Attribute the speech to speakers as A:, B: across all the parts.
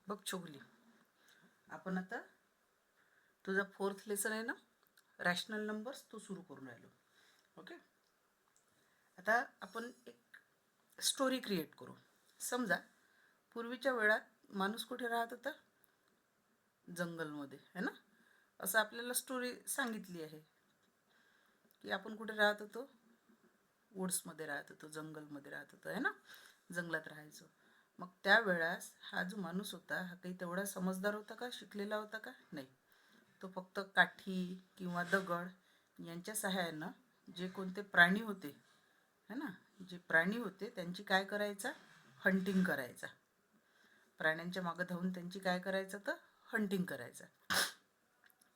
A: बघ छोगली, आपण आता तुझा 4th लेसन आहे ना, रॅशनल नंबर्स तो सुरू करून राहिलो. ओके, आता आपण एक स्टोरी क्रिएट करू. समजा पूर्वीच्या वेळात माणूस कुठे राहत होता? जंगलमध्ये, है ना. असं आपल्याला स्टोरी सांगितली आहे की आपण कुठे राहत होतो? वुड्समध्ये राहत होतो, जंगलमध्ये राहत होतो, है ना. जंगलात राहायचो. मग त्यावेळेस हा जो माणूस होता हा काही तेवढा समजदार होता का? शिकलेला होता का? नाही. तो फक्त काठी किंवा दगड यांच्या सहाय्यानं जे कोणते प्राणी होते, है ना, जे प्राणी होते त्यांची काय करायचा? हंटिंग करायचा. प्राण्यांच्या मागं धावून त्यांची काय करायचं? तर हंटिंग करायचा.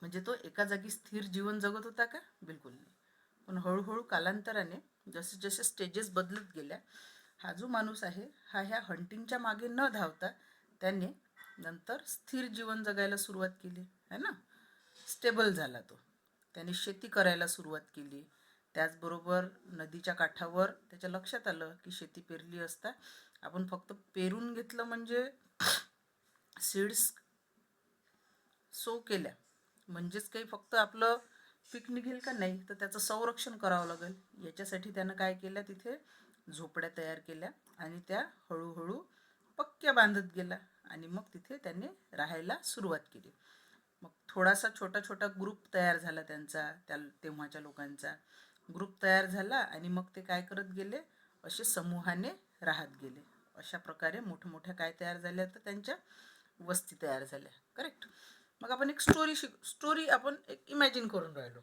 A: म्हणजे तो एका जागी स्थिर जीवन जगत होता का? बिलकुल नाही. पण हळूहळू कालांतराने जसे जसे स्टेजेस बदलत गेल्या, हा जो माणूस आहे हा ह्या हंटिंगच्या मागे न धावता त्याने नंतर स्थिर जीवन जगायला सुरुवात केली, है ना. स्टेबल झाला तो. त्याने शेती करायला सुरुवात केली. त्याचबरोबर नदीच्या काठावर त्याच्या लक्षात आलं की शेती पेरली असता आपण फक्त पेरून घेतलं म्हणजे सीड्स सो केल्या म्हणजेच काही फक्त आपलं पीक निघेल का? नाही. तर त्याचं संरक्षण करावं लागेल. याच्यासाठी त्यानं काय केलं? तिथे झोपड्या तयार केल्या आणि त्या हळूहळू पक्क्या बांधत गेला आणि मग तिथे त्याने राहायला सुरुवात केली. मग थोडासा छोटा छोटा ग्रुप तयार झाला त्यांचा, तेव्हाच्या लोकांचा ग्रुप तयार झाला आणि मग ते काय करत गेले? असे समूहाने राहत गेले. अशा प्रकारे मोठमोठ्या काय तयार झाल्या? तर त्यांच्या वस्ती तयार झाल्या. करेक्ट. मग आपण एक स्टोरी आपण एक इमॅजिन करून राहिलो.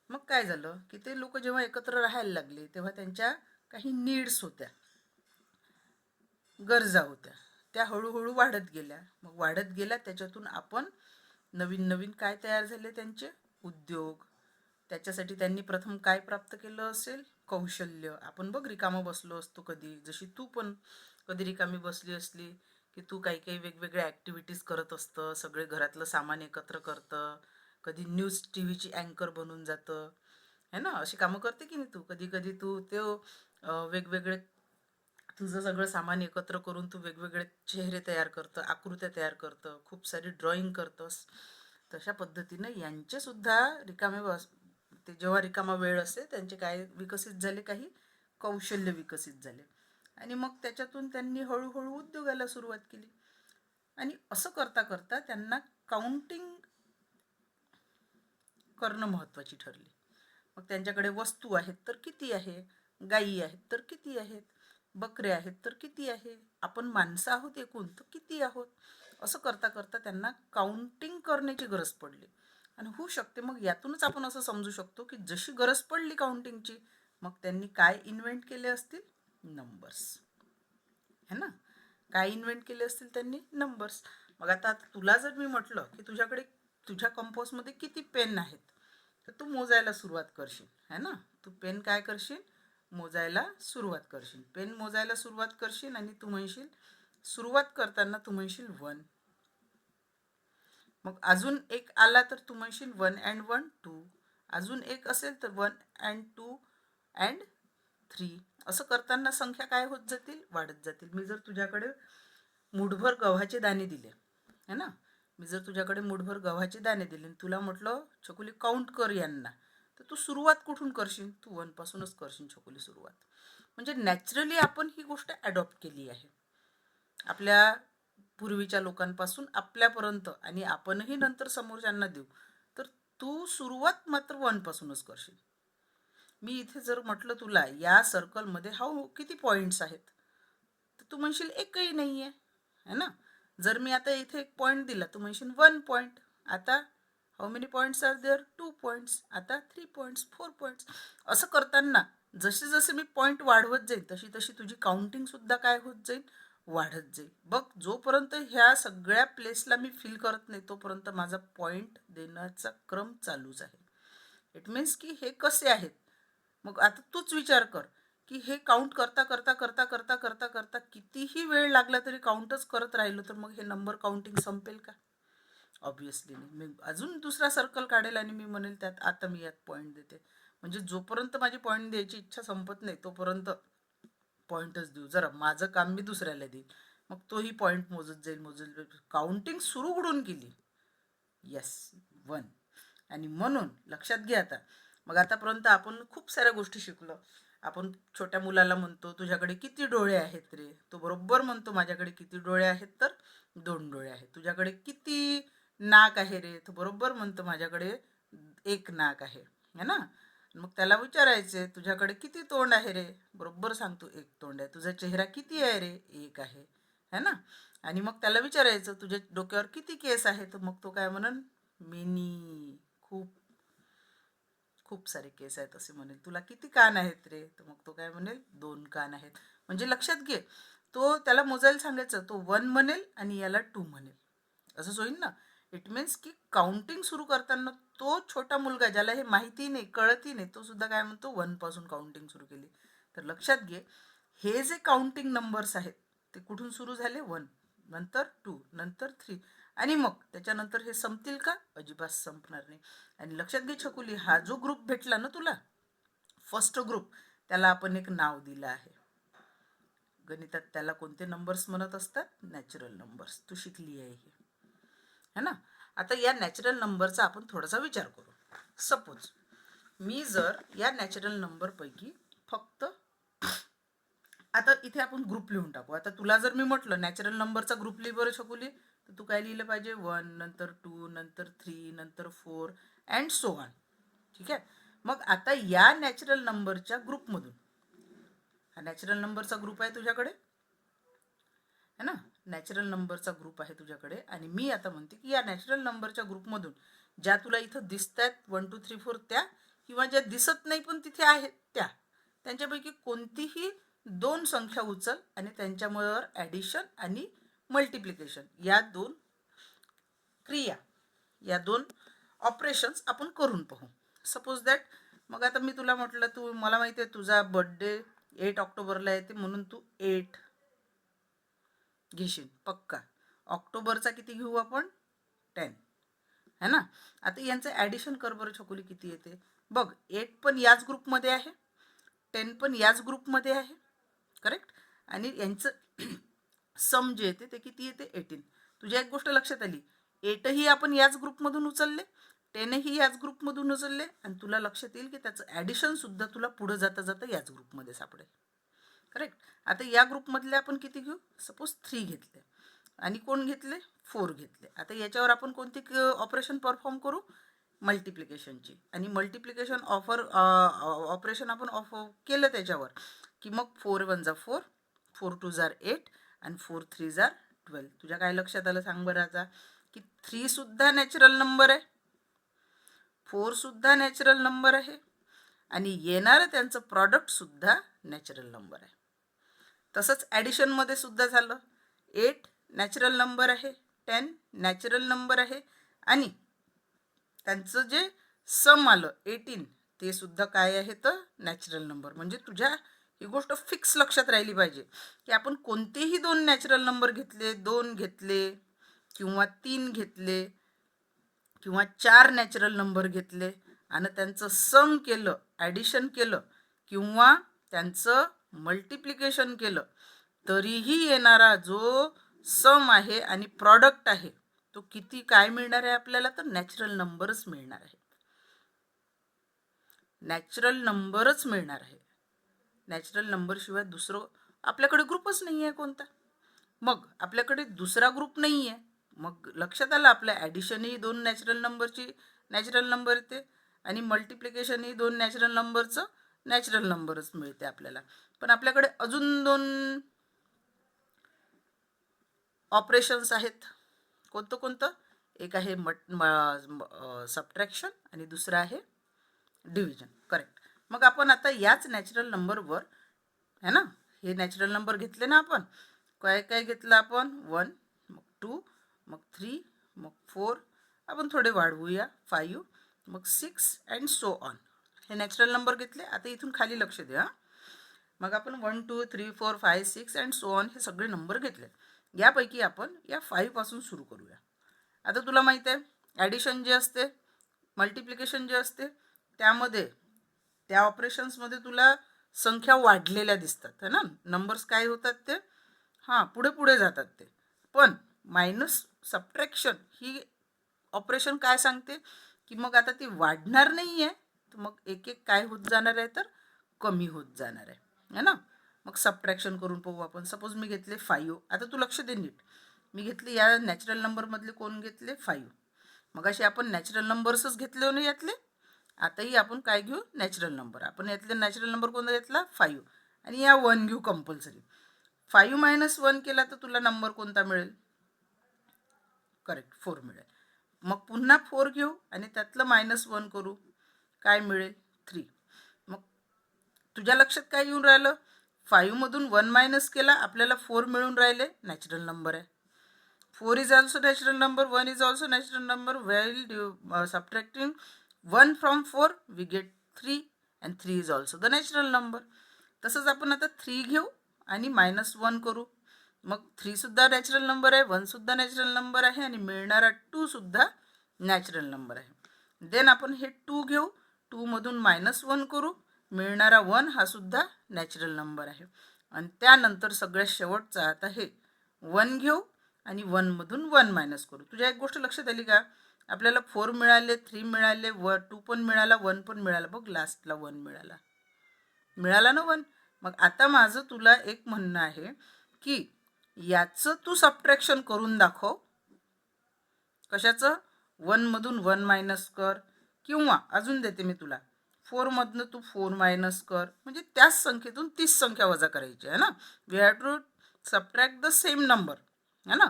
A: मग काय झालं की ते लोक जेव्हा एकत्र राहायला लागले तेव्हा त्यांच्या काही नीड्स होत्या, गरजा होत्या. त्या हळूहळू वाढत गेल्या. मग वाढत गेल्या त्याच्यातून आपण नवीन नवीन काय तयार झाले? त्यांचे उद्योग. त्याच्यासाठी त्यांनी प्रथम काय प्राप्त केलं असेल? कौशल्य. आपण बघ रिकामं बसलो असतो कधी, जशी तू पण कधी रिकामी बसली असली की तू काही काही वेगवेगळ्या ॲक्टिव्हिटीज करत असतं, सगळे घरातलं सामान एकत्र करतं, कधी न्यूज टी व्हीची अँकर बनून जातं, है ना. अशी कामं करते की नाही तू? कधी कधी तू ते वेगवेगळे तुझं सगळं सामान एकत्र करून तू वेगवेगळे चेहरे तयार करतं, आकृत्या तयार करतं, खूप सारी ड्रॉइंग करतंस. तशा पद्धतीनं यांचेसुद्धा रिकामे ते जेव्हा रिकामा वेळ असते त्यांचे काय विकसित झाले? काही कौशल्य विकसित झाले. आणि मग त्याच्यातून त्यांनी हळूहळू उद्योगाला सुरुवात केली. आणि असं करता करता त्यांना काउंटिंग करणं महत्त्वाची ठरली. मग त्यांच्याकडे वस्तू आहेत तर किती आहे? गायी आहेत तर किती आहेत? बकऱ्या आहेत तर किती आहे? आपण माणसं आहोत एकूण तर किती आहोत? असं करता करता त्यांना काउंटिंग करण्याची गरज पडली. आणि होऊ शकते मग यातूनच आपण असं समजू शकतो की जशी गरज पडली काउंटिंगची मग त्यांनी काय इन्व्हेंट केले असतील? नंबर्स, है ना. काय इन्व्हेंट केले असतील त्यांनी? नंबर्स. मग आता तुला जर मी म्हटलं की तुझ्याकडे तुझ्या कंपोजमध्ये किती पेन आहेत, तर तू मोजायला सुरुवात करशील, है ना. तू पेन काय करशील? मोजायला सुरुवात करशील. पेन मोजायला सुरुवात करशील आणि तू म्हणशील सुरुवात करताना तू म्हणशील 1. मग अजून एक आला तर तू म्हणशील 1 and 1 2. अजून एक असेल तर 1 and 2 and 3. असं करताना संख्या काय होत जातील? वाढत जातील. मी जर तुझ्याकडे मुठभर गव्हाचे दाणे दिले, है ना. मी जर तुझ्याकडे मुठभर गव्हाचे दाणे दिले आणि तुला म्हटलं छकुली काउंट कर यांना, तर तू सुरुवात कुठून करशील? तू 1 पासूनच करशील छकुली सुरुवात. म्हणजे नॅचरली आपण ही गोष्ट ॲडॉप्ट केली आहे आपल्या पूर्वीच्या लोकांपासून आपल्यापर्यंत, आणि आपणही नंतर समोरच्यांना देऊ. तर तू सुरुवात मात्र 1 पासूनच करशील. मी इथे जर म्हटलं तुला या सर्कलमध्ये किती पॉईंट्स आहेत, तर तू म्हणशील एकही नाही आहे, है ना. जर मी आता इथे एक पॉईंट दिला तू म्हणशील 1 पॉईंट. आता how many points are there? 2 points. आता 3 पॉईंट्स, 4 पॉईंट्स. असं करताना जसे जसे मी पॉईंट वाढवत जाईल तशी तशी तुझी काउंटिंगसुद्धा काय होत जाईल? वाढत जाईल. बघ, जोपर्यंत ह्या सगळ्या प्लेसला मी फील करत नाही तोपर्यंत माझा पॉईंट देण्याचा क्रम चालूच आहे. इट मीन्स की हे कसे आहेत? मग आता तूच विचार कर की हे काउंट करता करता करता करता करता करता कितीही वेळ लागला तरी काउंटच करत राहिलो तर मग हे नंबर काउंटिंग संपेल का? ऑब्विसली नाही. मी अजून दुसरा सर्कल काढेल आणि मी म्हणेल त्यात आता मी यात पॉईंट देते. म्हणजे जोपर्यंत माझी पॉईंट द्यायची इच्छा संपत नाही तोपर्यंत पॉईंटच देऊ. जरा माझं काम मी दुसऱ्याला देईन. मग तोही पॉईंट मोजत जाईल. काउंटिंग सुरू कुठून केली? येस, 1. आणि म्हणून लक्षात घ्या आता. मग आतापर्यंत आपण खूप साऱ्या गोष्टी शिकलो. आपण छोट्या मुलाला म्हणतो तुझ्याकडे किती डोळे आहेत रे? तो बरोबर म्हणतो माझ्याकडे किती डोळे आहेत? तर 2 डोळे आहेत. तुझ्याकडे किती नाक आहे रे? तो बरोबर म्हणतो माझ्याकडे 1 नाक आहे, है ना? मग त्याला विचारायचे तुझ्याकडे किती तोंड आहे रे? बरोबर सांगतो 1 तोंड आहे. तुझा चेहरा किती आहे रे? 1 आहे, है ना? आणि मग त्याला विचारायचं तुझ्या डोक्यावर किती केस आहेत? मग तो काय म्हणन? मेनी, खूप खूप सारे केस आहेत असे म्हणेल. तुला किती कान आहेत रे? तर मग तो काय म्हणेल? 2 कान आहेत. म्हणजे लक्षात घे, तो त्याला मोजायला सांगायचं, तो 1 म्हणेल आणि याला 2 म्हणेल. असंच होईल ना. इट मीन्स की काउंटिंग सुरू करताना तो छोटा मुलगा ज्याला हे माहिती नाही, कळतही नाही, तो सुद्धा काय म्हणतो? 1 पासून काउंटिंग सुरू केली. तर लक्षात घे, हे जे काउंटिंग नंबर्स आहेत ते कुठून सुरू झाले? 1, नंतर 2, नंतर 3, आणि मग त्याच्यानंतर हे संपतील का? अजिबात संपणार नाही. आणि लक्षात घे छकुली, हा जो ग्रुप भेटला ना तुला, फर्स्ट ग्रुप, त्याला आपण एक नाव दिलं आहे. गणितात त्याला कोणते नंबर्स म्हणत असतात? Natural numbers. तू शिकली आहे हे, है ना? आता या नॅचरल नंबरचा आपण थोडासा विचार करू. सपोज मी जर या नॅचरल नंबरपैकी फक्त, आता इथे आपण ग्रुप लिहून टाकू. आता तुला जर मी म्हटलं नॅचरल नंबरचा ग्रुप लिहि बरं छकुली, तर तू काय लिहिलं पाहिजे? 1, नंतर 2, नंतर 3, नंतर 4 अँड सो ऑन. ठीक आहे. मग आता या नॅचरल नंबरच्या ग्रुपमधून, हा नॅचरल नंबरचा ग्रुप आहे तुझ्याकडे, है ना? नॅचरल नंबरचा ग्रुप आहे तुझ्याकडे, आणि मी आता म्हणते की या नॅचरल नंबरच्या ग्रुपमधून ज्या तुला इथं दिसत आहेत 1 2 3 4 त्या, किंवा ज्या दिसत नाही पण तिथे आहेत त्या, त्यांच्यापैकी कोणतीही 2 संख्या उचल आणि त्यांच्यामुळे ॲडिशन आणि मल्टिप्लिकेशन या 2 क्रिया, या 2 ऑपरेशन्स आपण करून पाहू. सपोज दॅट, मग आता मी तुला म्हटलं, तू मला माहिती आहे तुझा बर्थडे 8 ऑक्टोबरला येते, म्हणून तू 8 घेशील पक्का. ऑक्टोबरचा किती घेऊ आपण? 10, है ना? आता यांचं ॲडिशन कर बरं छकुली, किती येते बघ. 8 पण याच ग्रुपमध्ये आहे, 10 पण याच ग्रुपमध्ये आहे, करेक्ट. आणि यांचं सम जे येते ते किती येते? 18. तुझ्या एक गोष्ट लक्षात आली, 8 ही आपण याच ग्रुपमधून उचलले, 10 ही याच ग्रुपमधून उचलले, आणि तुला लक्षात येईल की त्याचं ॲडिशन सुद्धा तुला पुढे जाता जाता याच ग्रुपमध्ये सापडेल, करेक्ट. आता या ग्रुपमधले आपण किती घेऊ? सपोज 3 घेतले, आणि कोण घेतले? 4 घेतले. आता याच्यावर आपण कोणती ऑपरेशन परफॉर्म करू? मल्टिप्लिकेशनची. आणि मल्टिप्लिकेशन ऑपरेशन आपण केलं त्याच्यावर, की मग 4 1 जा 4, 4 2 जार 8, आणि 4 3 जार 12. तुझ्या काय लक्षात आलं सांग बरं आता, की 3 सुद्धा नॅचरल नंबर आहे, 4 सुद्धा नॅचरल नंबर आहे, आणि येणारं त्यांचं प्रॉडक्ट सुद्धा नॅचरल नंबर आहे. तसंच ॲडिशनमध्ये सुद्धा झालं, 8 नॅचरल नंबर आहे, 10 नॅचरल नंबर आहे, आणि त्यांचं जे सम आलं 18 ते सुद्धा काय आहे? तर नॅचरल नंबर. म्हणजे तुझ्या ही गोष्ट फिक्स लक्षात राहिली पाहिजे की आपण कोणतेही 2 नॅचरल नंबर घेतले, 2 घेतले किंवा 3 घेतले किंवा 4 नॅचरल नंबर घेतले आणि त्यांचं सम केलं, ॲडिशन केलं किंवा त्यांचं मल्टिप्लिकेशन केलं, तरीही येणारा जो सम आहे आणि प्रॉडक्ट आहे तो किती काय मिळणार आहे आपल्याला? तर नॅचरल नंबरच मिळणार आहे, नॅचरल नंबरच मिळणार आहे. नॅचरल नंबरशिवाय दुसरं आपल्याकडे ग्रुपच नाही आहे कोणता. मग आपल्याकडे दुसरा ग्रुप नाही आहे, मग लक्षात आलं आपल्या ॲडिशनही 2 नॅचरल नंबरची नॅचरल नंबर येते, आणि मल्टिप्लिकेशनही 2 नॅचरल नंबरचं नॅचरल नंबरच मिळते आपल्याला. पण आपल्याकडे अजून 2 ऑपरेशन्स आहेत. कोणतं? एक आहे सबट्रॅक्शन आणि दुसरं आहे डिव्हिजन, करेक्ट. मग आपण आता याच नॅचरल नंबरवर, है ना, हे नॅचरल नंबर घेतले ना आपण, काय काय घेतलं आपण? 1, मग 2, मग 3, मग 4, आपण थोडे वाढवूया 5, मग 6 अँड सो ऑन. हे नॅचरल नंबर घेतले. आता इथून खाली लक्ष द्या. मग आपण 1 2 3 4 5 6 अँड सो ऑन हे सगळे नंबर घेतले. यापैकी आपण या 5 पासून सुरू करूया. आता तुला माहिती आहे ॲडिशन जे असते, मल्टिप्लिकेशन जे असते, त्यामध्ये त्या ऑपरेशन्समध्ये तुला संख्या वाढलेल्या दिसतात, है ना. नंबर्स काय होतात ते हां पुढे पुढे जातात ते. पण मायनस सबट्रॅक्शन ही ऑपरेशन काय सांगते की मग आता ती वाढणार नाही आहे, तर मग एक एक काय होत जाणार आहे, तर कमी होत जाणार आहे ना. मग सबट्रॅक्शन करून पाहू आपण. सपोज मी घेतले 5. आता तू लक्ष दे नीट. मी घेतले या नॅचरल नंबरमधले कोण घेतले 5. मग असे आपण नॅचरल नंबर्सच घेतले हो ना यातले. आताही आपण काय घेऊ, नॅचरल नंबर. आपण यातले नॅचरल नंबर कोणता घेतला 5 आणि या 1 घेऊ कंपल्सरी. 5 - 1 केला तर तुला नंबर कोणता मिळेल, करेक्ट 4 मिळेल. मग पुन्हा 4 घेऊ आणि त्यातलं -1 करू, काय मिळेल 3. मग तुझ्या लक्षात काय येऊन राहिलं, 5 मधून 1 मायनस केला आपल्याला 4 मिळून राहिले, नॅचरल नंबर आहे. 4 is also natural number, 1 is also natural number. While subtracting 1 from 4 we get 3 and 3 is also the natural number. तसंच आपण आता 3 घेऊ आणि -1 करू. मग 3 सुद्धा नॅचरल नंबर आहे, 1 सुद्धा नॅचरल नंबर आहे आणि मिळणारा 2 सुद्धा नॅचरल नंबर आहे. देन आपण हे 2 घेऊ, 2 मधून -1 करू, मिळणारा 1 हा सुद्धा नॅचरल नंबर आहे. आणि त्यानंतर सगळ्यात शेवटचा आता हे 1 घेऊ आणि 1 मधून 1 मायनस करू. तुझ्या एक गोष्ट लक्षात आली का, आपल्याला 4 मिळाले, 3 मिळाले, 2 पण मिळाला, 1 पण मिळाला. बघ लास्टला 1 मिळाला ना 1. मग आता माझं तुला एक म्हणणं आहे की याचं तू सबट्रॅक्शन करून दाखव. कशाचं, 1 मधून 1 मायनस कर, किंवा अजून देते मी तुला 4 मधनं तू 4 मायनस कर. म्हणजे त्याच संख्येतून 30 संख्या वजा करायची आहे ना. We have to subtract the same number है ना.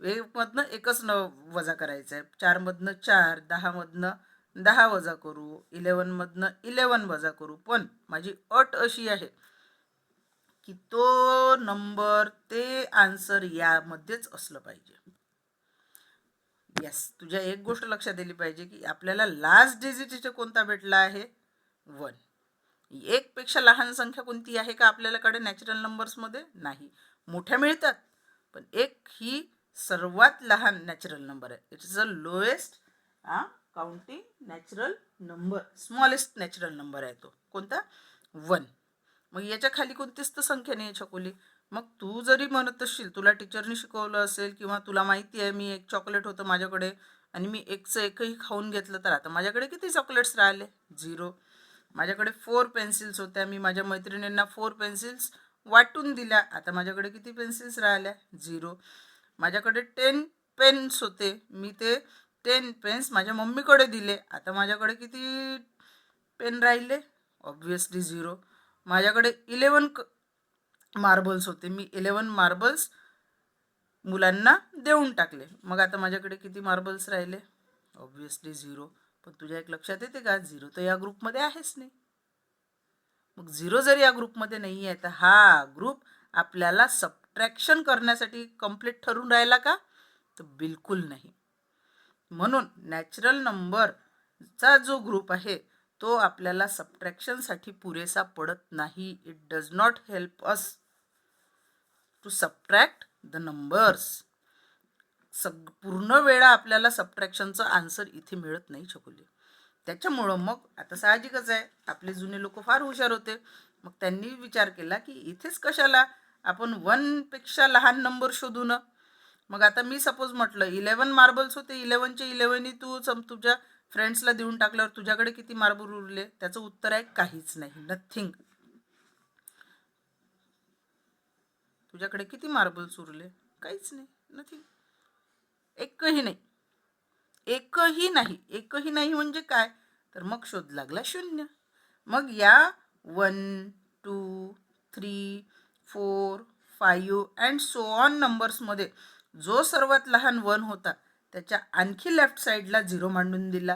A: 1 मधनं 1च वजा करायचं आहे, 4 मधनं 4, 10 मधनं 10 वजा करू, 11 मधनं 11 वजा करू. पण माझी अट अशी आहे की तो नंबर ते आन्सर यामध्येच असलं पाहिजे. येस, तुझ्या एक गोष्ट लक्षात दिली पाहिजे की आपल्याला लास्ट डिजिट इथे कोणता भेटला आहे, 1. 1 पेक्षा लहान संख्या कोणती आहे का आपल्याकडे नॅचरल नंबर्समध्ये, नाही. मोठ्या मिळतात पण 1 ही सर्वात लहान नॅचरल नंबर आहे. It is a lowest counting natural number, smallest natural number आहे तो कोणता, 1. मग याच्या खाली कोणतीच तर संख्या नाही आहे छकोली. मग तू जरी म्हणत असशील, तुला टीचरनी शिकवलं असेल किंवा तुला माहिती आहे मी एक चॉकलेट होतं माझ्याकडे आणि मी एकही खाऊन घेतलं, तर आता माझ्याकडे किती चॉकलेट्स राहिले, 0. माझ्याकडे 4 पेन्सिल्स होत्या, मी माझ्या मैत्रिणींना 4 पेन्सिल्स वाटून दिल्या, आता माझ्याकडे किती पेन्सिल्स राहिल्या, 0. माझ्याकडे 10 पेन्स होते, मी ते 10 पेन्स माझ्या मम्मीकडे दिले, आता माझ्याकडे किती पेन राहिले, ऑब्व्हियसली 0. माझ्याकडे 11 मार्बल्स होते, मी 11 मार्बल्स मुलांना देऊन टाकले, मग आता माझ्याकडे किती मार्बल्स राहिले, ऑब्व्हियसली 0. पण तुझ्या एक लक्षात येते का, 0 तर या ग्रुपमध्ये आहेच नाही. मग 0 जर या ग्रुपमध्ये नाही आहे तर हा ग्रुप आपल्याला सबट्रॅक्शन करण्यासाठी कंप्लीट ठरून राहिला का, तर बिलकुल नाही. म्हणून नॅचरल नंबरचा जो ग्रुप आहे तो आपल्याला सबट्रॅक्शनसाठी पुरेसा पडत नाही. It does not help us to subtract the numbers. पूर्ण वेळा आपल्याला सबट्रॅक्शनचं आन्सर इथे मिळत नाही छकुली. त्याच्यामुळं मग आता साहजिकच आहे, आपले जुने लोक फार हुशार होते, मग त्यांनी विचार केला की इथेच कशाला आपण 1 पेक्षा लहान नंबर शोधू ना. मग आता मी सपोज म्हटलं 11 मार्बल्स होते, 11चे 11 तू तुझ्या फ्रेंड्सला देऊन टाकल्यावर तुझ्याकडे किती मार्बल उरले, त्याचं उत्तर आहे काहीच नाही, नथिंग. तुझ्याकडे किती मार्बल्स उरले, काहीच नाही, नथिंग. एकही नाही, एकही नाही, एकही नाही म्हणजे काय, तर मग शोध लागला 0. मग या 1, 2, 3, 4, 5 अँड सो ऑन नंबर्समध्ये जो सर्वात लहान 1 होता त्याच्या आणखी लेफ्ट साईडला 0 मांडून दिला.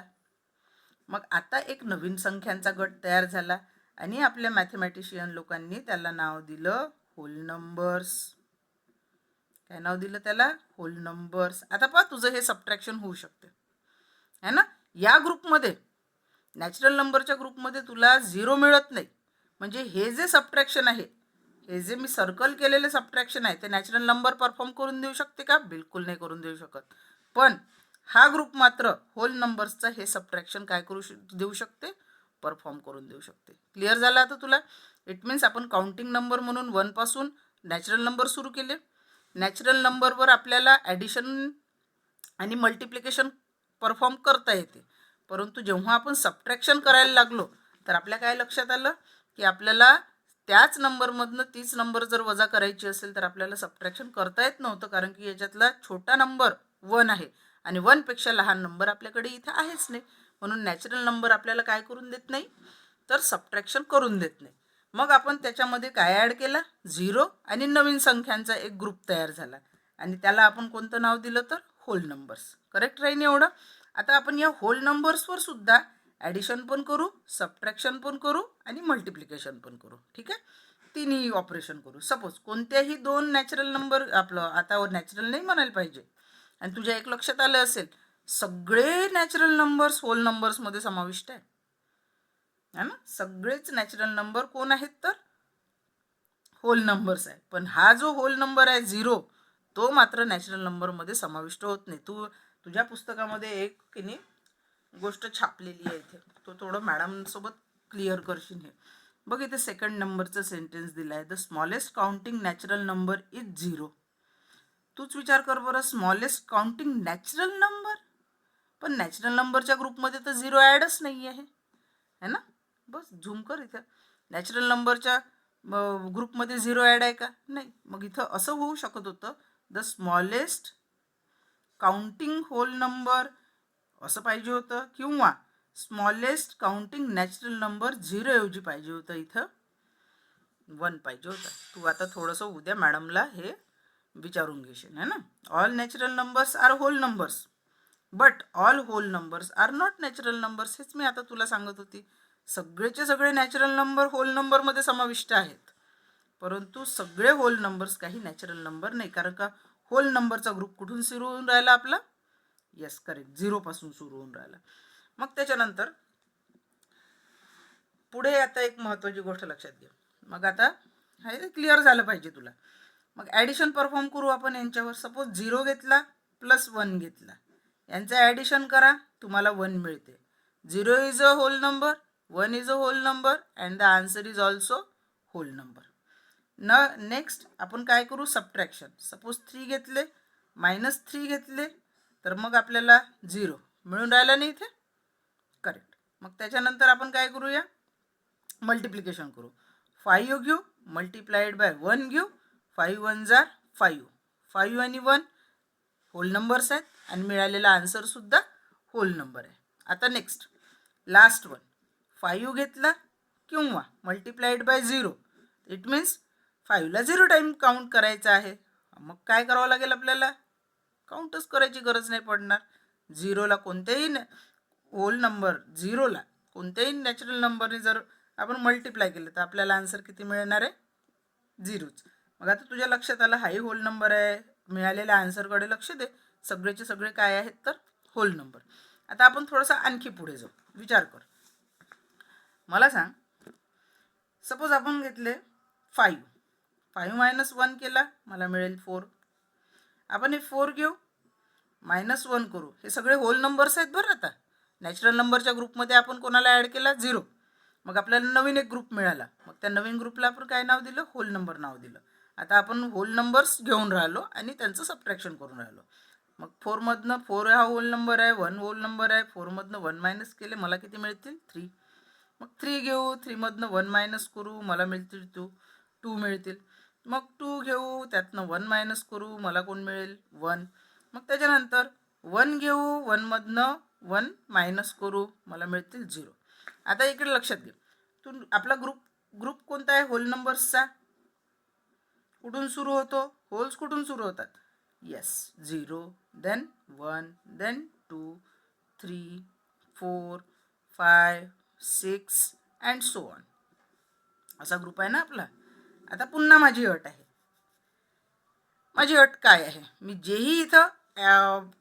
A: मग आता एक नवीन संख्यांचा गट तयार झाला आणि आपल्या मॅथमॅटिशियन लोकांनी त्याला नाव दिलं होल नंबर्स. काय नाव दिलं त्याला, होल नंबर्स. आता पहा तुझं हे सबट्रॅक्शन होऊ शकते है ना. या ग्रुपमध्ये नॅचरल नंबरच्या ग्रुपमध्ये तुला 0 मिळत नाही, म्हणजे हे जे सबट्रॅक्शन आहे, हे जे मी सर्कल केलेले सबट्रॅक्शन आहे, ते नॅचरल नंबर परफॉर्म करून देऊ शकते का, बिलकुल नाही करून देऊ शकत. पण हा ग्रुप मात्र होल नंबर्सचा हे सबट्रॅक्शन काय करू देऊ शकते, परफॉर्म करून देऊ शकते. क्लिअर झालं आता तुला. इट मीन्स आपण काउंटिंग नंबर म्हणून 1 पासून नॅचरल नंबर सुरू केले, नॅचरल नंबरवर आपल्याला ॲडिशन आणि मल्टिप्लिकेशन परफॉर्म करता येते, परंतु जेव्हा आपण सबट्रॅक्शन करायला लागलो तर आपल्या काय लक्षात आलं की आपल्याला त्याच नंबरमधनं तीच नंबर जर वजा करायची असेल तर आपल्याला सबट्रॅक्शन करता येत नव्हतं, कारण की याच्यातला छोटा नंबर 1 आहे आणि 1पेक्षा लहान नंबर आपल्याकडे इथं आहेच नाही. म्हणून नॅचरल नंबर आपल्याला काय करून देत नाही तर सबट्रॅक्शन करून देत नाही. मग आपण त्याच्यामध्ये काय ॲड केला, 0 आणि नवीन संख्यांचा एक ग्रुप तयार झाला आणि त्याला आपण कोणतं नाव दिलं तर होल नंबर्स. करेक्ट राहील एवढं. आता आपण या होल नंबर्सवर सुद्धा ॲडिशन पण करू, सबट्रॅक्शन पण करू आणि मल्टिप्लिकेशन पण करू. ठीक आहे, तिन्ही ऑपरेशन करू. सपोज कोणत्याही दोन नॅचरल नंबर, आपलं आता नॅचरल नाही म्हणायला पाहिजे, आणि तुझ्या एक लक्षात आलं असेल सगळे नॅचरल नंबर्स होल नंबर्समध्ये समाविष्ट आहे ना. सगळेच नॅचरल नंबर कोण आहेत तर होल नंबर्स आहे. पण हा जो होल नंबर आहे 0 तो मात्र नॅचरल नंबरमध्ये समाविष्ट होत नाही. तुझ्या पुस्तकामध्ये एक की नाही गोष्ट छापलेली आहे इथे, तो थोडं मॅडमसोबत क्लिअर करशील. हे बघ, इथे सेकंड नंबरचं सेंटेन्स दिलं आहे, the smallest counting natural number is 0. तूच विचार कर बरं, स्मॉलेस्ट काउंटिंग नॅचरल नंबर, पण नॅचरल नंबरच्या ग्रुपमध्ये तर 0 ॲडच नाही आहे है ना. बस झूम कर, इथं नॅचरल नंबरच्या ग्रुपमध्ये 0 ॲड आहे का, नाही. मग इथं असं होऊ शकत होतं, the smallest counting whole number असं पाहिजे होतं, किंवा स्मॉलेस्ट काउंटिंग नॅचरल नंबर 0 ऐवजी पाहिजे होतं इथं 1 पाहिजे होतं. तू आता थोडंसं उद्या मॅडमला हे विचारून घेशील है ना. All natural numbers are whole numbers but all whole numbers are not natural numbers. हेच मी आता तुला सांगत होती. सगळेचे सगळे नॅचरल नंबर होल नंबरमध्ये समाविष्ट आहेत, परंतु सगळे होल नंबर्स काही नॅचरल नंबर नाही. कारण का होल नंबरचा ग्रुप कुठून सुरू होऊन राहिला आपला, येस करेक्ट, 0 पासून सुरू होऊन राहिला. मग त्याच्यानंतर पुढे आता एक महत्त्वाची गोष्ट लक्षात घे. मग आता हे क्लिअर झालं पाहिजे तुला. मग ॲडिशन परफॉर्म करू आपण यांच्यावर. सपोज 0 घेतला प्लस 1 घेतला, यांचं ॲडिशन करा, तुम्हाला 1 मिळते. 0 is a whole number, 1 is a whole number and the answer is also whole number. Next आपण काय करू, सबट्रॅक्शन. सपोज 3 घेतले -3 घेतले तर मग आपल्याला 0 मिळून राहिला नाही इथे. करेक्ट. मग त्याच्यानंतर आपण काय करूया, मल्टिप्लिकेशन करू. 5 घेऊ मल्टिप्लाइड बाय 1 घेऊ, 5 1 जार 5, 5 आणि 1 होल नंबर्स आहेत आणि मिळालेला आन्सर सुद्धा होल नंबर आहे. आता नेक्स्ट लास्ट वन, 5 घेतला किंवा मल्टिप्लाइड बाय 0, इट मीन्स 5ला 0 टाईम काउंट करायचा आहे. मग काय करावं लागेल आपल्याला, काउंटच करायची गरज नाही पडणार. 0ला कोणत्याही होल नंबर, 0ला कोणत्याही नॅचरल नंबरने जर आपण मल्टिप्लाय केलं तर आपल्याला आन्सर किती मिळणार आहे, 0च. मग आता तुझ्या लक्षात आलं हाही होल नंबर आहे, मिळालेल्या आन्सरकडे लक्ष दे. सगळेचे सगळे काय आहेत तर होल नंबर. आता आपण थोडंसं आणखी पुढे जाऊ. विचार कर, मला सांग, सपोज आपण घेतले 5 -1 केला, मला मिळेल 4. आपण हे 4 घेऊ -1 करू, हे सगळे होल नंबर्स आहेत बरं. आता नॅचरल नंबरच्या ग्रुपमध्ये आपण कोणाला ॲड केला, 0. मग आपल्याला नवीन एक ग्रुप मिळाला, मग त्या नवीन ग्रुपला आपण काय नाव दिलं, होल नंबर नाव दिलं. आता आपण होल नंबर्स घेऊन राहिलो आणि त्यांचं सबट्रॅक्शन करून राहिलो. मग 4मधनं 4 हा होल नंबर आहे, 1 होल नंबर आहे, 4मधनं 1 मायनस केले, मला किती मिळतील, 3. मग 3 घेऊ, 3मधनं 1 मायनस करू, मला मिळतील 2 मिळतील. मग 2 घेऊ, त्यातनं 1 मायनस करू, मला कोण मिळेल, 1. मग त्याच्यानंतर 1 घेऊ, 1मधनं 1 मायनस करू, मला मिळतील 0. आता इकडे लक्षात घे, आपला ग्रुप कोणता आहे, होल नंबर्सचा. कुठून सुरू होतो, होल्स कुठून सुरू होतात, yes 0 then 1 then 2 3 4 5 6 and so on, असा ग्रुप आहे ना आपला. आता पुन्हा माझी अट आहे. माझी अट काय आहे, मी जेही इथं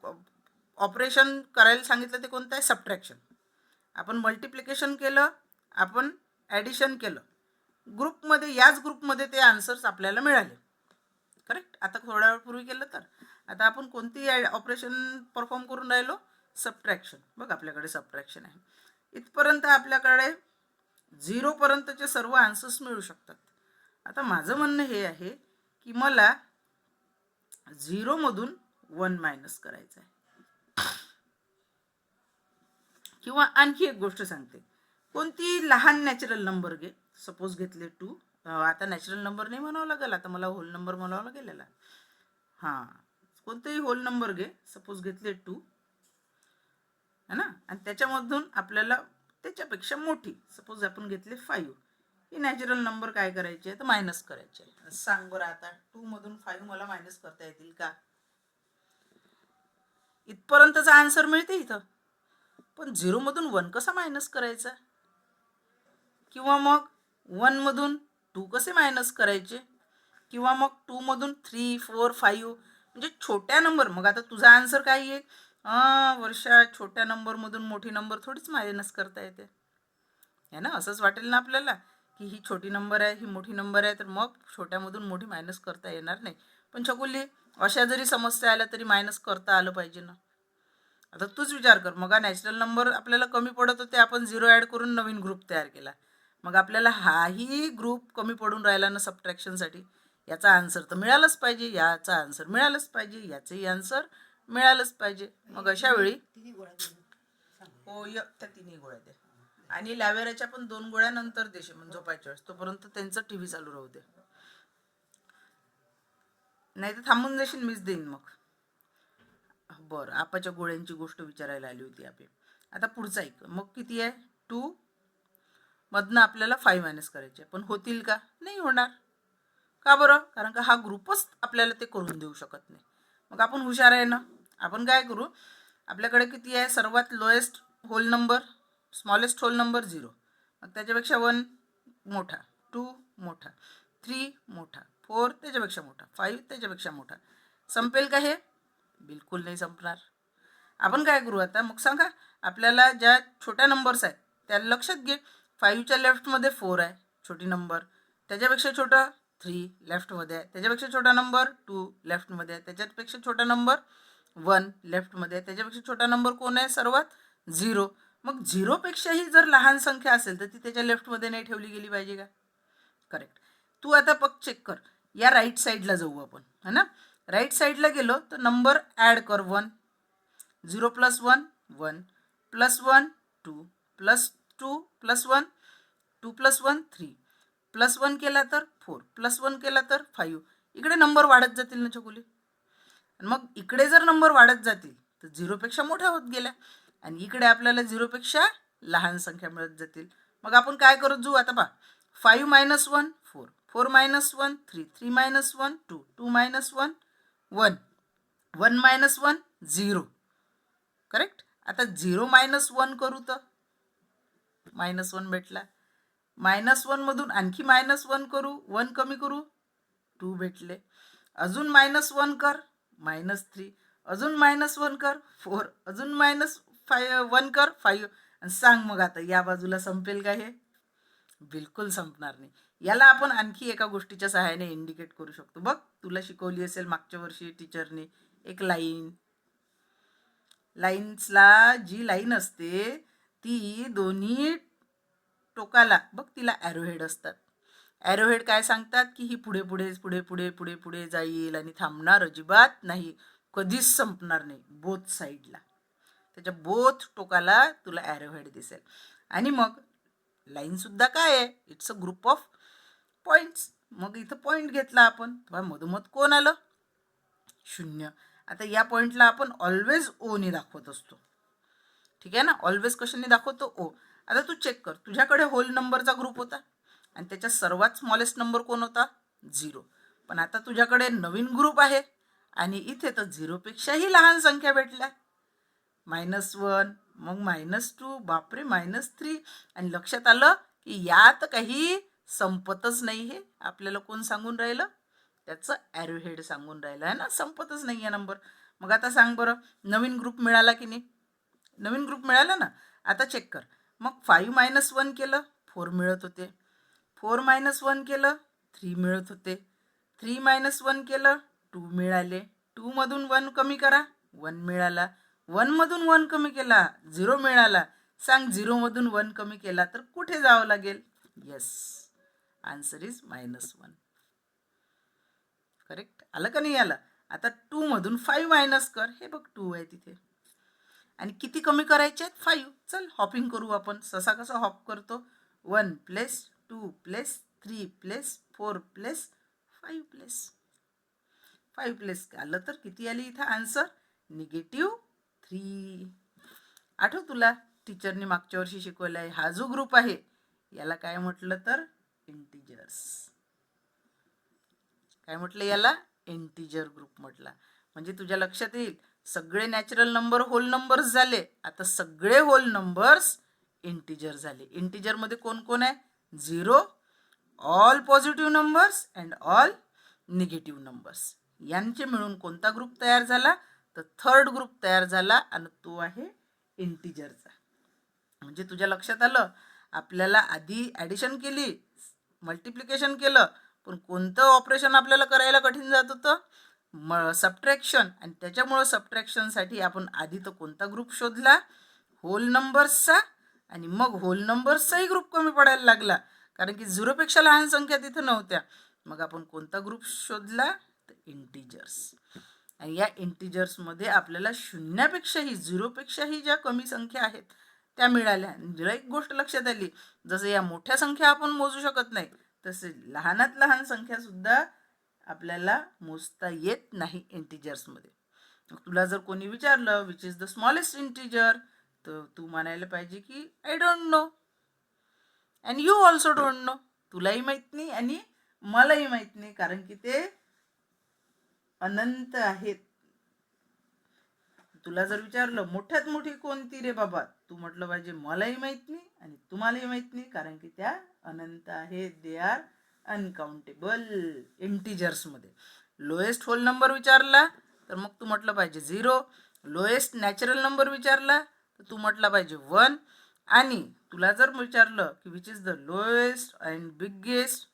A: ऑपरेशन करायला सांगितलं ते कोणतं आहे, सबट्रॅक्शन. आपण मल्टिप्लिकेशन केलं, आपण ॲडिशन केलं, ग्रुपमध्ये, याच ग्रुपमध्ये ते आन्सर्स आपल्याला मिळाले. करेक्ट. आता थोड्या वेळपूर्वी केलं तर आता आपण कोणती ऑपरेशन परफॉर्म करून राहिलो, सबट्रॅक्शन. बघ आपल्याकडे सबट्रॅक्शन आहे. इथपर्यंत आपल्याकडे 0पर्यंतचे सर्व आन्सर्स मिळू शकतात. आता माझं म्हणणं हे आहे की मला 0मधून 1 मायनस करायचं आहे. किंवा आणखी एक गोष्ट सांगते, कोणती लहान नॅचरल नंबर घे. सपोज घेतले 2. आता नॅचरल नंबर नाही म्हणावं लागेल, आता मला होल नंबर म्हणावं लागेल. हां, कोणतेही होल नंबर घे. सपोज घेतले 2 है ना, आणि त्याच्यामधून आपल्याला त्याच्यापेक्षा मोठी सपोज आपण घेतले 5. ही नॅचरल नंबर काय करायची आहे तर मायनस करायची आहे. सांग बरं आता 2 मधून 5 मला मायनस करता येतील का? इथपर्यंतचा आन्सर मिळते इथं. पण 0मधून 1 कसा मायनस करायचा? किंवा मग 1मधून 2 कसे मायनस करायचे? किंवा मग 2मधून 3, 4, 5 म्हणजे छोट्या नंबर. मग आता तुझा आन्सर काय येईल? वर्षा, छोट्या नंबरमधून मोठी नंबर थोडीच मायनस करता येते है ना. असंच वाटेल ना आपल्याला की ही छोटी नंबर आहे, ही मोठी नंबर आहे, तर मग छोट्यामधून मोठी मायनस करता येणार नाही. पण छकुली, अशा जरी समस्या आल्या तरी मायनस करता आलं पाहिजे ना. आता तूच विचार कर, मग नॅचरल नंबर आपल्याला कमी पडत होते, आपण 0 ॲड करून नवीन ग्रुप तयार केला. मग आपल्याला हाही ग्रुप कमी पडून राहिला ना सबट्रॅक्शनसाठी. याचा आन्सर तर मिळालंच पाहिजे, याचा आन्सर मिळालंच पाहिजे, याचंही आन्सर मिळालंच पाहिजे. मग अशा वेळी हो, त्या 3 गोळ्या द्या. आणि लॅवेराच्या पण 2 गोळ्या नंतर देशे, म्हणजे झोपायच्या वेळेस. तोपर्यंत त्यांचं टीव्ही चालू राहू दे, नाही तर थांबून जाशील, मीच देईन मग. बरं, आपाच्या गोळ्यांची गोष्ट विचारायला आली होती आपली. आता पुढचा एक, मग किती आहे? 2 मधनं आपल्याला 5 मायनस करायचे, पण होतील का? नाही होणार. का बरं? कारण का हा ग्रुपच आपल्याला ते करून देऊ शकत नाही. मग आपण हुशार आहे ना, आपण काय करू, आपल्याकडे किती आहे? सर्वात lowest whole number, smallest whole number 0. मग त्याच्यापेक्षा 1 मोठा, 2 मोठा, 3 मोठा, 4 त्याच्यापेक्षा मोठा, 5 त्याच्यापेक्षा मोठा. संपेल का हे? बिलकुल नाही संपणार. आपण काय करू आता, मग सांगा आपल्याला ज्या छोट्या नंबर्स आहेत त्या लक्षात घे. 5च्या लेफ्टमध्ये 4 आहे, छोटी नंबर. त्याच्यापेक्षा छोटा 3 लेफ्टमध्ये आहे. त्याच्यापेक्षा छोटा नंबर 2 लेफ्टमध्ये आहे. त्याच्यापेक्षा छोटा नंबर 1 लेफ्टमध्ये आहे. त्याच्यापेक्षा छोटा नंबर कोण आहे? सर्वात 0. मग 0पेक्षाही जर लहान संख्या असेल तर ती त्याच्या लेफ्टमध्ये नाही ठेवली गेली पाहिजे का? करेक्ट. तू आता पक चेक कर, या राईट साईडला जाऊ आपण है ना. राईट साईडला गेलो तर नंबर ॲड कर. 1, 0 + 1 1 + 1 2 + 2 + 1 2 + 1 3 + 1 केला तर 4 + 1 केला तर 5. इकडे नंबर वाढत जातील ना चकुली. मग इकडे जर नंबर वाढत जातील तर 0पेक्षा मोठ्या होत गेल्या, आणि इकडे आपल्याला 0पेक्षा लहान संख्या मिळत जातील. मग आपण काय करत जाऊ आता? पहा, 5 - 1 4, 4 - 1 3, 3 - 1 2, 2 - 1 1, 1 - 1 0. करेक्ट. आता 0 - 1 करू तर -1 भेटला. -1मधून आणखी -1 करू, 1 कमी करू, 2 भेटले. अजून -1 कर, -3. अजून -1 कर, 4. अजून -1 कर, 5. आणि सांग मग आता या बाजूला संपेल का हे? बिलकुल संपणार नाही. याला आपण आणखी एका गोष्टीच्या सहाय्याने इंडिकेट करू शकतो. बघ, तुला शिकवली असेल मागच्या वर्षी टीचरने एक लाईन. लाईन्सला जी लाईन असते ती दोन्ही टोकाला बघ तिला ॲरोहेड असतात. ॲरोहेड काय सांगतात की ही पुढे पुढे पुढे पुढे पुढे पुढे जाईल आणि थांबणार अजिबात नाही, कधीच संपणार नाही. बोथ साईडला, त्याच्या बोथ टोकाला तुला ॲरोहेड दिसेल. आणि मग लाईनसुद्धा काय आहे? It's a group of points. मग इथं पॉईंट घेतला आपण, मधोमध कोण आलं? 0. आता या पॉईंटला आपण ऑलवेज ओने दाखवत असतो. ठीक आहे ना. ऑलवेज कशाने दाखवतो? ओ. आता तू चेक कर, तुझ्याकडे होल नंबरचा ग्रुप होता आणि त्याच्या सर्वात स्मॉलेस्ट नंबर कोण होता? 0. पण आता तुझ्याकडे नवीन ग्रुप आहे आणि इथे तर 0पेक्षाही लहान संख्या भेटल्या. -1, मग -2, बापरे -3. आणि लक्षात आलं की यात काही संपतच नाही. हे आपल्याला कोण सांगून राहिलं? त्याचं ॲरोहेड सांगून राहिलं आहे ना, संपतच नाही आहे नंबर. मग आता सांग बरं, नवीन ग्रुप मिळाला की नाही? नवीन ग्रुप मिळाला ना. आता चेक कर, मग 5 - 1 केलं 4 मिळत होते, 4 - 1 केलं 3 मिळत होते, 3 - 1 केलं 2 मिळाले, 2 मधून 1 कमी करा 1 मिळाला, 1 मधून 1 कमी केला 0 मिळाला. सांग 0 मधून 1 कमी केला तर कुठे जावं लागेल? Yes, answer is -1. करेक्ट. आलं का नाही आलं? आता 2 मधून 5 मायनस कर, हे बघ 2 आहे तिथे. आणि किती कमी करायचे आहेत? 5. चल हॉपिंग करू आपण. ससा कसा हॉप करतो? 1 plus 2 plus 3 plus 4 plus 5 plus 5 plus आलं तर किती आली इथं आन्सर? -3. आठव तुला टीचरने मागच्या वर्षी शिकवलं आहे, हा जो ग्रुप आहे याला काय म्हटलं तर इंटिजर्स. काय म्हटलं याला? इंटिजर ग्रुप म्हटला. म्हणजे तुझ्या लक्षात येईल सगळे नॅचरल नंबर होल नंबर्स झाले, आता सगळे होल नंबर्स इंटिजर झाले. इंटिजर मध्ये कोण कोण आहे? 0, all positive numbers and all negative numbers. यांचे मिळून कोणता ग्रुप तयार झाला? तर थर्ड ग्रुप तयार झाला आणि तो आहे इंटिजरचा. म्हणजे तुझ्या लक्षात आलं आपल्याला आधी ॲडिशन केली, मल्टिप्लिकेशन केलं, पण कोणतं ऑपरेशन आपल्याला करायला कठीण जात होतं? सबट्रॅक्शन. आणि त्याच्यामुळं सबट्रॅक्शनसाठी आपण आधी तर कोणता ग्रुप शोधला? होल नंबर्सचा. आणि मग होल नंबर्सचाही ग्रुप कमी पडायला लागला, कारण की 0पेक्षा लहान संख्या तिथं नव्हत्या. मग आपण कोणता ग्रुप शोधला? तर इंटिजर्स. आणि या इंटिजर्समध्ये आपल्याला शून्यापेक्षाही 0पेक्षाही ज्या कमी संख्या आहेत त्या मिळाल्या. जरा एक गोष्ट लक्षात आली, जसं या मोठ्या संख्या आपण मोजू शकत नाही, तसे लहानात लहान संख्या सुद्धा आपल्याला मोजता येत नाही इंटिजर्समध्ये. तुला जर कोणी विचारलं which is the smallest integer, तर तू म्हणायला पाहिजे की I don't know and you also don't know. तुलाही माहीत नाही आणि मलाही माहीत नाही, कारण की ते अनंत आहेत. तुला जर विचारलं मोठ्यात मोठी कोणती रे बाबा, तू म्हटलं पाहिजे मलाही माहीत नाही आणि तुम्हालाही माहीत नाही, कारण की त्या अनंत आहेत. दे आर अनकाउंटेबल इंटिजर्समध्ये. लोएस्ट होल नंबर विचारला तर मग तू म्हटलं पाहिजे 0. लोएस्ट नॅचरल नंबर विचारला तर तू म्हटलं पाहिजे 1. आणि तुला जर विचारलं की which is the lowest and biggest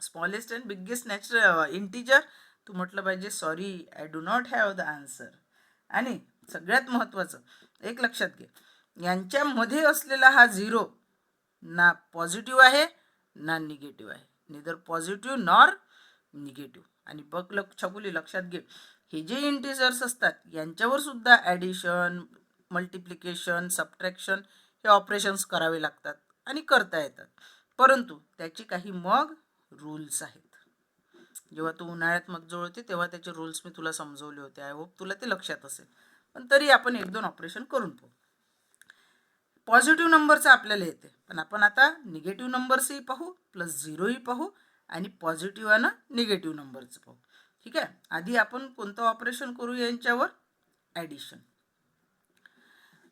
A: smallest and biggest natural integer, तू म्हटलं पाहिजे sorry I do not have the answer. आणि सगळ्यात महत्त्वाचं एक लक्षात घे, यांच्यामध्ये असलेला हा 0 ना पॉझिटिव्ह आहे ना निगेटिव्ह आहे, निदर पॉझिटिव्ह नॉर निगेटिव्ह. आणि बघ छकुली लक्षात घे, हे जे इंटिजर्स असतात यांच्यावर सुद्धा ॲडिशन, मल्टिप्लिकेशन, सबट्रॅक्शन हे ऑपरेशन्स करावे लागतात आणि करता येतात, परंतु त्याची काही मग रूल्स आहेत. जेव्हा तू उन्हाळ्यात मग होते तेव्हा त्याचे रूल्स मी तुला समजवले होते. आय होप तुला ते लक्षात असेल, पण तरी आपण 1-2 ऑपरेशन करून पाहू. पॉझिटिव्ह नंबरचं आपल्याला येते, पण आपण आता निगेटिव्ह नंबर्सही पाहू, प्लस 0ही पाहू आणि पॉझिटिव्ह आणि निगेटिव्ह नंबरचं पाहू. ठीक आहे. आधी आपण कोणतं ऑपरेशन करू यांच्यावर? ॲडिशन.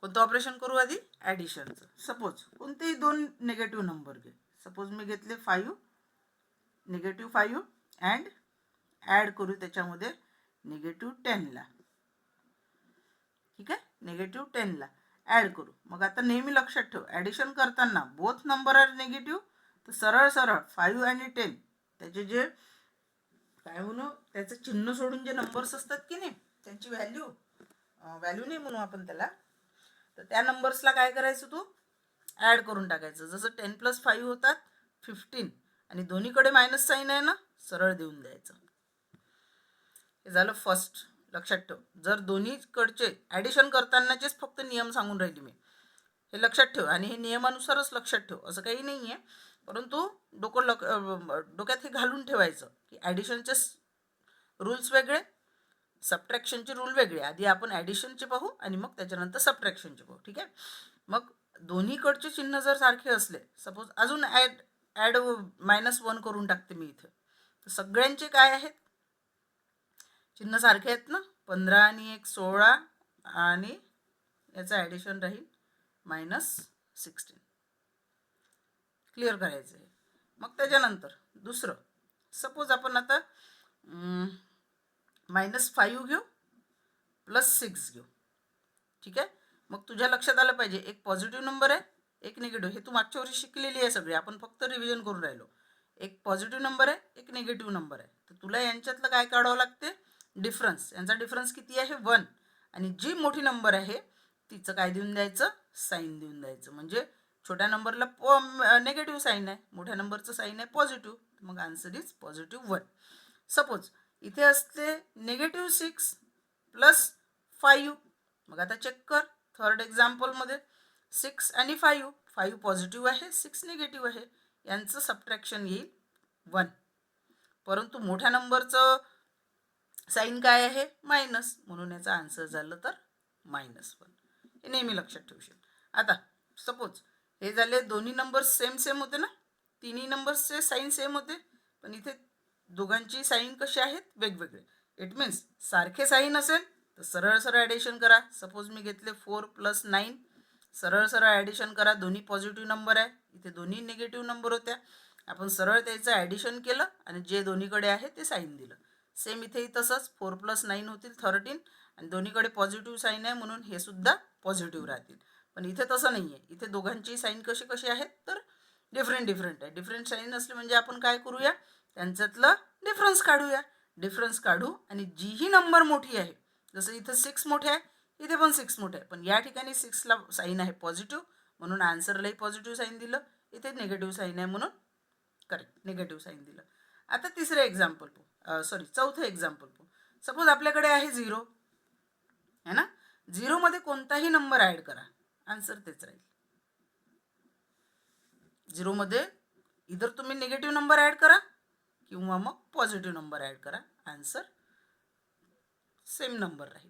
A: कोणतं ऑपरेशन करू आधी? ॲडिशनचं. सपोज कोणतेही 2 निगेटिव्ह नंबर घे. सपोज मी घेतले 5, -5 अँड ॲड करू त्याच्यामध्ये -10ला. ठीक आहे, -10ला ॲड करू. मग आता नेहमी लक्षात ठेव, ॲडिशन करताना बोथ नंबर आर निगेटिव्ह, तर सरळ 5 आणि 10 त्याचे जे काय म्हणू, त्याचं चिन्ह सोडून जे नंबर्स असतात की नाही त्यांची व्हॅल्यू नाही म्हणू आपण त्याला, तर त्या नंबर्सला काय करायचं, तू ॲड करून टाकायचं. जसं 10 + 5 होतात 15 आणि दोन्हीकडे मायनस साईन आहे ना, सरळ देऊन द्यायचं. हे झालं फर्स्ट. लक्षात ठेव, जर दोन्हीकडचे ॲडिशन करतानाचेच फक्त नियम सांगून राहिली मी, हे लक्षात ठेव. आणि हे नियमानुसारच लक्षात ठेव, असं काही नाही आहे, परंतु डोक्यात हे घालून ठेवायचं की ॲडिशनचे रूल्स वेगळे, सबट्रॅक्शनचे रूल वेगळे. आधी आपण ॲडिशनचे पाहू आणि मग त्याच्यानंतर सबट्रॅक्शनचे पाहू. ठीक आहे. मग दोन्हीकडचे चिन्ह जर सारखे असले, सपोज अजून ॲड -1 करून टाकते मी इथे, तर सगळ्यांचे काय आहेत चिन्ह सारखे आहेत ना. 15 आणि 1 16 आणि याचं ॲडिशन राहील -16. क्लिअर करायचं आहे. मग त्याच्यानंतर दुसरं, सपोज आपण आता -5 घेऊ +6 घेऊ. ठीक आहे. मग तुझ्या लक्षात आलं पाहिजे, एक पॉझिटिव्ह नंबर आहे, एक निगेटिव्ह. हे तू मागच्या वर्षी शिकलेली आहे सगळे, आपण फक्त रिव्हिजन करून राहिलो. एक पॉझिटिव्ह नंबर आहे, एक निगेटिव्ह नंबर आहे, तर तुला यांच्यातलं काय काढावं लागते? डिफरन्स. यांचा डिफरन्स किती आहे? 1. आणि जी मोठी नंबर आहे तिचं काय देऊन द्यायचं? साईन देऊन द्यायचं. म्हणजे छोट्या नंबरला निगेटिव्ह साईन आहे, मोठ्या नंबरचं साईन आहे पॉझिटिव्ह, मग आन्सर इज +1. सपोज इथे असते -6 प्लस 5. मग आता चेक कर थर्ड एक्झाम्पलमध्ये 6 आणि 5 पॉझिटिव्ह आहे, 6 निगेटिव्ह आहे, यांचं सबट्रॅक्शन येईल 1. परंतु मोठ्या नंबरचं साईन काय आहे? मायनस, म्हणून याचा आन्सर झालं तर -1. हे नेहमी लक्षात ठेवशील. आता सपोज हे झाले दोन्ही नंबर्स सेम होते ना, तिन्ही नंबर्सचे साईन सेम होते, पण इथे दोघांची साईन कशी आहेत? वेगवेगळे. इट मीन्स सारखे साईन असेल तर सरळ ॲडिशन करा. सपोज मी घेतले 4 + 9, सरळ ॲडिशन करा. दोन्ही पॉझिटिव्ह नंबर आहे, इथे दोन्ही निगेटिव्ह नंबर होत्या. आपण सरळ त्याचं ॲडिशन केलं आणि जे दोन्हीकडे आहे ते साईन दिलं. सेम इथेही तसंच 4 + 9 होतील 13 आणि दोन्हीकडे पॉझिटिव्ह साईन आहे म्हणून हे सुद्धा पॉझिटिव्ह राहतील. पण इथे तसं नाही आहे. इथे दोघांची साईन कशी आहेत तर डिफरंट आहे. डिफरंट साईन असले म्हणजे आपण काय करूया? त्यांच्यातलं डिफरन्स काढूया. डिफरन्स काढू आणि जीही नंबर मोठी आहे, जसं इथं 6 मोठे आहे, इथे पण 6 मोठे आहे, पण या ठिकाणी 6ला साईन आहे पॉझिटिव्ह म्हणून आन्सरलाही पॉझिटिव्ह साईन दिलं. इथे निगेटिव्ह साईन आहे म्हणून करेक्ट निगेटिव्ह साईन दिलं. आता तिसरं एक्झाम्पल चौथं एक्झाम्पल पाहू. सपोज आपल्याकडे आहे 0 है ना. 0 मध्ये कोणताही नंबर ॲड करा, आन्सर तेच राहील. 0 मध्ये इधर तुम्ही निगेटिव्ह नंबर ॲड करा किंवा मग पॉझिटिव्ह नंबर ॲड करा, आन्सर सेम नंबर राहील.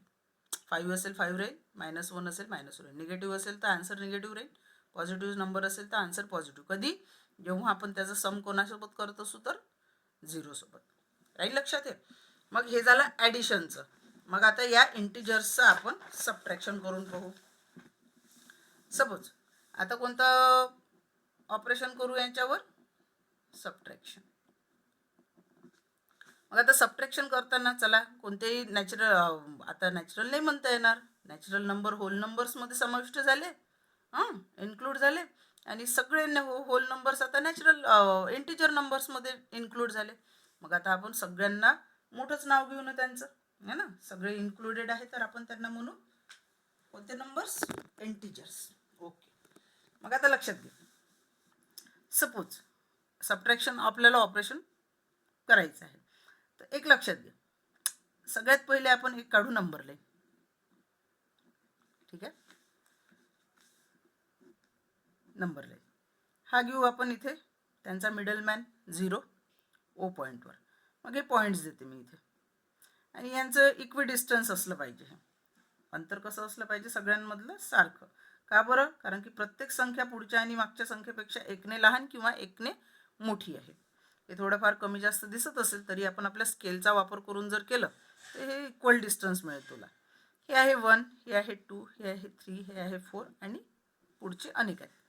A: 5 असेल 5 राहील, -1 असेल -1 राहील, निगेटिव्ह असेल तर आन्सर निगेटिव्ह राहील, पॉझिटिव्ह नंबर असेल तर आन्सर पॉझिटिव्ह. कधी? जेव्हा आपण त्याचा सम कोणासोबत करत असू तर 0 सोबत. राहील लक्षात आहे. मग हे झालं ॲडिशनचं. मग आता या इंटिजर्सचं आपण सबट्रॅक्शन करून पाहू. सपोज आता कोणतं ऑपरेशन करू यांच्यावर? सबट्रॅक्शन. मग आता सबट्रॅक्शन करताना चला कोणतेही आता नॅचरल नाही म्हणता येणार, नॅचरल नंबर होल नंबर्समध्ये समाविष्ट झाले, इन्क्लूड झाले, आणि सगळे होल नंबर्स आता नॅचरल इंटिजर नंबर्समध्ये इन्क्लूड झाले. मग आता आपण सगळ्यांना मोठंच नाव घेऊ ना त्यांचं, है ना. सगळे इन्क्लुडेड आहे तर आपण त्यांना म्हणू कोणते नंबर्स? इंटिजर्स. ओके. मग आता लक्षात घे, सपोज सबट्रॅक्शन आपल्याला ऑपरेशन करायचं आहे तर एक लक्षात घे, सगळ्यात पहिले आपण एक काढू नंबर लाईन. ठीक आहे, नंबर लाईन हा घेऊ आपण. इथे त्यांचा मिडलमॅन 0 O पॉईंटवर. मग हे पॉईंट्स देते मी इथे, आणि यांचं इक्विडिस्टन्स असलं पाहिजे. हे अंतर कसं असलं पाहिजे? सगळ्यांमधलं सारखं. का बरं? कारण की प्रत्येक संख्या पुढच्या आणि मागच्या संख्येपेक्षा 1ने लहान किंवा 1ने मोठी आहे. हे थोडंफार कमी जास्त दिसत असेल तरी आपण आपल्या स्केलचा वापर करून जर केलं तर हे इक्वल डिस्टन्स मिळेल तुला. हे आहे 1, हे आहे 2, हे आहे 3, हे आहे 4 आणि पुढचे अनेक आहेत.